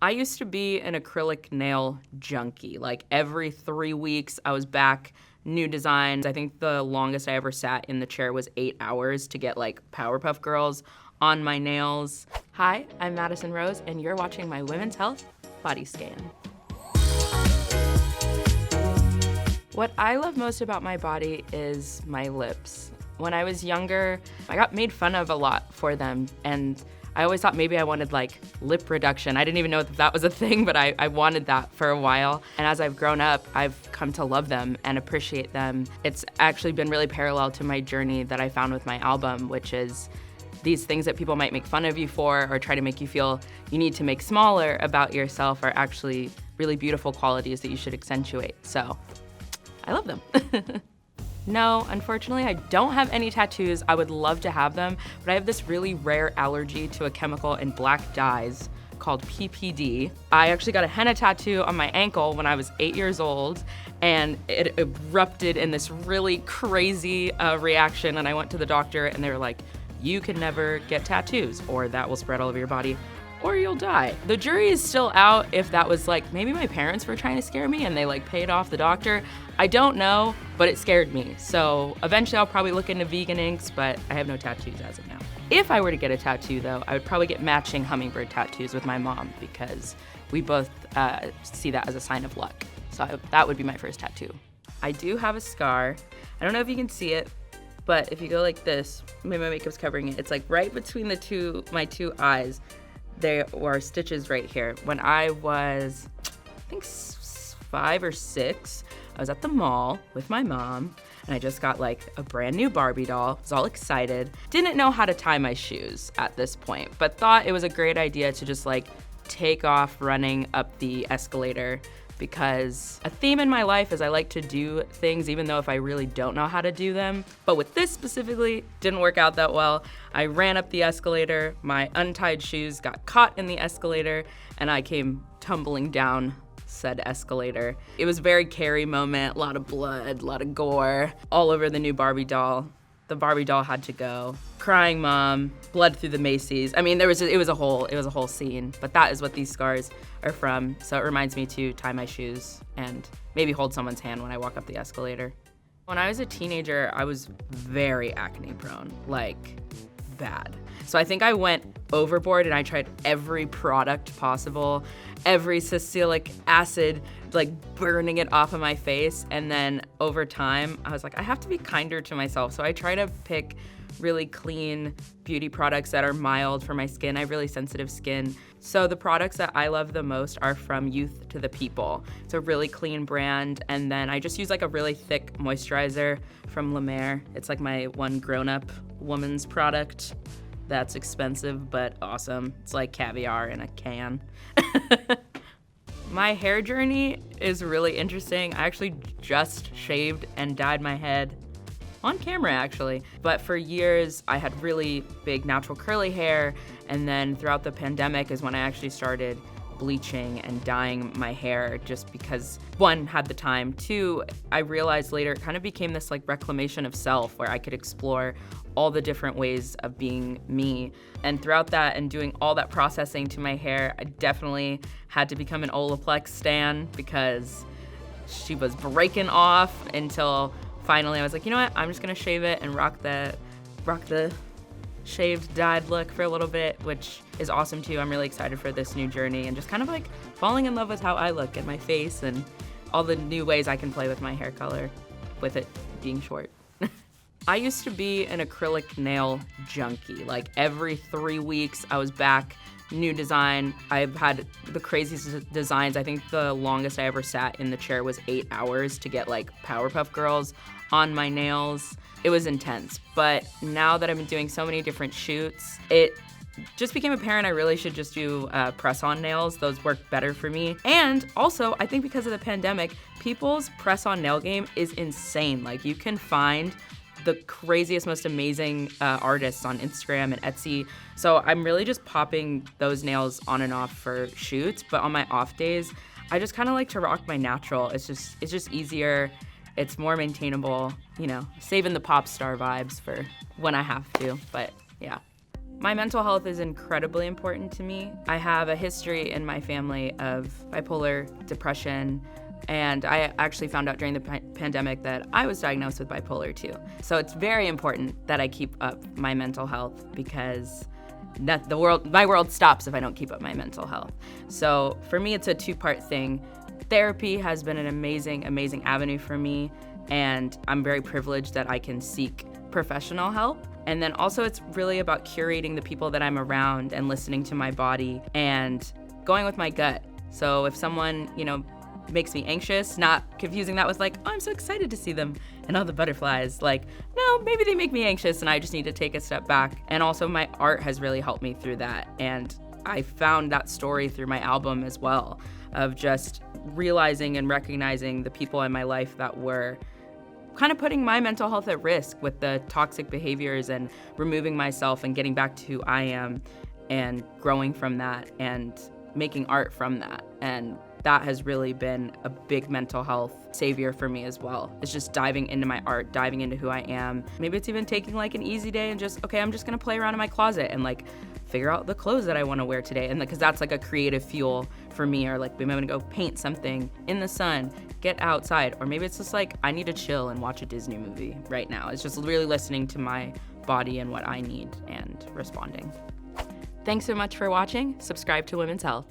I used to be an acrylic nail junkie. Like every 3 weeks, I was back, new designs. I think the longest I ever sat in the chair was 8 hours to get like Powerpuff Girls on my nails. Hi, I'm Madison Rose, and you're watching my Women's Health Body Scan. What I love most about my body is my lips. When I was younger, I got made fun of a lot for them, and I always thought maybe I wanted like lip reduction. I didn't even know if that was a thing, but I wanted that for a while. And as I've grown up, I've come to love them and appreciate them. It's actually been really parallel to my journey that I found with my album, which is these things that people might make fun of you for or try to make you feel you need to make smaller about yourself are actually really beautiful qualities that you should accentuate. So I love them. No, unfortunately, I don't have any tattoos. I would love to have them, but I have this really rare allergy to a chemical in black dyes called PPD. I actually got a henna tattoo on my ankle when I was 8 years old, and it erupted in this really crazy reaction, and I went to the doctor, and they were like, you can never get tattoos, or that will spread all over your body, or you'll die. The jury is still out if that was like, maybe my parents were trying to scare me and they like paid off the doctor. I don't know, but it scared me. So eventually I'll probably look into vegan inks, but I have no tattoos as of now. If I were to get a tattoo though, I would probably get matching hummingbird tattoos with my mom because we both see that as a sign of luck. So that would be my first tattoo. I do have a scar. I don't know if you can see it, but if you go like this, my makeup's covering it. It's like right between my two eyes. There were stitches right here. When I was, I think 5 or 6, I was at the mall with my mom, and I just got like a brand new Barbie doll. Was all excited. Didn't know how to tie my shoes at this point, but thought it was a great idea to just like take off running up the escalator, because a theme in my life is I like to do things even though if I really don't know how to do them. But with this specifically, didn't work out that well. I ran up the escalator, my untied shoes got caught in the escalator, and I came tumbling down said escalator. It was a very Carrie moment, a lot of blood, a lot of gore, all over the new Barbie doll. The Barbie doll had to go. Crying mom, blood through the Macy's. I mean, it was a whole scene, but that is what these scars are from. So it reminds me to tie my shoes and maybe hold someone's hand when I walk up the escalator. When I was a teenager, I was very acne prone, like bad. So I think I went overboard and I tried every product possible, every salicylic acid, like burning it off of my face. And then over time, I was like, I have to be kinder to myself. So I try to pick really clean beauty products that are mild for my skin. I have really sensitive skin. So the products that I love the most are from Youth to the People. It's a really clean brand. And then I just use like a really thick moisturizer from La Mer. It's like my one grown-up woman's product. That's expensive, but awesome. It's like caviar in a can. My hair journey is really interesting. I actually just shaved and dyed my head on camera, actually. But for years, I had really big natural curly hair, and then throughout the pandemic is when I actually started bleaching and dyeing my hair, just because, one, had the time, two, I realized later it kind of became this like reclamation of self where I could explore all the different ways of being me. And throughout that and doing all that processing to my hair, I definitely had to become an Olaplex stan because she was breaking off until finally I was like, you know what, I'm just gonna shave it and rock the shaved, dyed look for a little bit, which is awesome too. I'm really excited for this new journey and just kind of like falling in love with how I look and my face and all the new ways I can play with my hair color with it being short. I used to be an acrylic nail junkie. Like every 3 weeks I was back, new design. I've had the craziest designs. I think the longest I ever sat in the chair was 8 hours to get like Powerpuff Girls on my nails. It was intense. But now that I've been doing so many different shoots, it just became apparent I really should just do press-on nails. Those work better for me. And also, I think because of the pandemic, people's press-on nail game is insane. Like you can find the craziest, most amazing artists on Instagram and Etsy. So I'm really just popping those nails on and off for shoots. But on my off days, I just kind of like to rock my natural. It's just easier. It's more maintainable, you know, saving the pop star vibes for when I have to. But yeah. My mental health is incredibly important to me. I have a history in my family of bipolar depression, and I actually found out during the pandemic that I was diagnosed with bipolar too. So it's very important that I keep up my mental health, because my world stops if I don't keep up my mental health. So for me, it's a two-part thing. Therapy has been an amazing, amazing avenue for me, and I'm very privileged that I can seek professional help. And then also it's really about curating the people that I'm around and listening to my body and going with my gut. So if someone, makes me anxious, not confusing that with like, oh, I'm so excited to see them and all the butterflies. Like, no, maybe they make me anxious and I just need to take a step back. And also my art has really helped me through that. And I found that story through my album as well, of just realizing and recognizing the people in my life that were kind of putting my mental health at risk with the toxic behaviors, and removing myself and getting back to who I am and growing from that and making art from that. And that has really been a big mental health savior for me as well. It's just diving into my art, diving into who I am. Maybe it's even taking like an easy day and just, okay, I'm just gonna play around in my closet and like figure out the clothes that I wanna wear today. And because that's like a creative fuel for me, or like maybe I'm gonna go paint something in the sun, get outside. Or maybe it's just like, I need to chill and watch a Disney movie right now. It's just really listening to my body and what I need and responding. Thanks so much for watching. Subscribe to Women's Health.